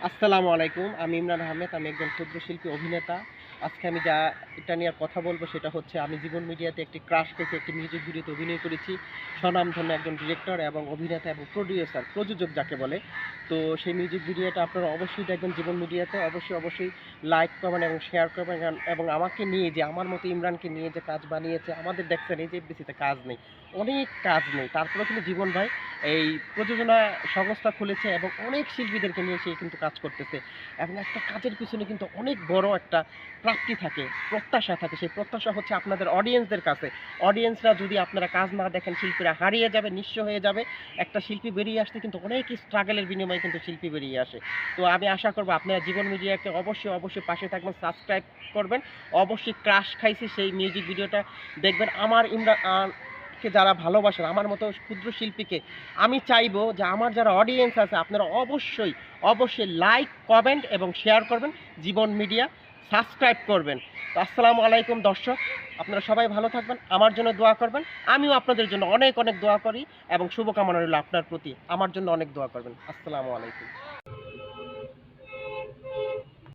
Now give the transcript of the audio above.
আসসালামু আলাইকুম। আমি ইমরান আহমেদ। আমি একজন ক্ষুদ্র শিল্পী অভিনেতা। আজকে আমি এটা নিয়ে কথা বলবো সেটা হচ্ছে আমি জীবন মিডিয়াতে একটি ক্রাশ পেয়েছি, একটি মিউজিক ভিডিওতে অভিনয় করেছি। স্বনামধন্য একজন ডিরেক্টর এবং অভিনেতা এবং প্রোডিউসার, প্রযোজক যাকে বলে। তো সেই মিউজিক ভিডিওটা আপনারা অবশ্যই দেখবেন জীবন মিডিয়াতে। অবশ্যই লাইক করবেন এবং শেয়ার করবেন এবং আমাকে নিয়ে যে আমার মতো ইমরানকে নিয়ে যে কাজ বানিয়েছে, আমাদের দেখছেন এই যে এফডিসিতে কাজ নেই, অনেক কাজ নেই। তারপরেও কিন্তু জীবন ভাই এই প্রযোজনা সংস্থা খুলেছে এবং অনেক শিল্পীদেরকে নিয়ে সে কিন্তু কাজ করতেছে এবং একটা কাজের পিছনে কিন্তু অনেক বড় একটা প্রাপ্তি থাকে, প্রত্যাশা থাকে। সেই প্রত্যাশা হচ্ছে আপনাদের অডিয়েন্সদের কাছে। অডিয়েন্সরা যদি আপনারা কাজ না দেখেন, শিল্পীরা হারিয়ে যাবে, নিঃস্ব হয়ে যাবে। একটা শিল্পী বেরিয়ে আসতে কিন্তু অনেক স্ট্রাগলের বিনিময়ে কিন্তু শিল্পী বেরিয়ে আসে। তো আমি আশা করব আপনারা জীবন মিডিয়াকে অবশ্যই পাশে থাকবেন, সাবস্ক্রাইব করবেন। অবশ্যই ক্রাশ খাইছে সেই মিউজিক ভিডিওটা দেখবেন। আমার কে যারা ভালোবাসেন, আমার মতো ক্ষুদ্র শিল্পীকে আমি চাইবো যে আমার যারা অডিয়েন্স আছে আপনারা অবশ্যই লাইক, কমেন্ট এবং শেয়ার করবেন। জীবন মিডিয়া সাবস্ক্রাইব করবেন। তো আসসালামু আলাইকুম দর্শক। আপনারা সবাই ভালো থাকবেন। আমার জন্য দোয়া করবেন। আমিও আপনাদের জন্য অনেক দোয়া করি এবং শুভকামনা রইল আপনার প্রতি। আমার জন্য অনেক দোয়া করবেন। আসসালামু আলাইকুম।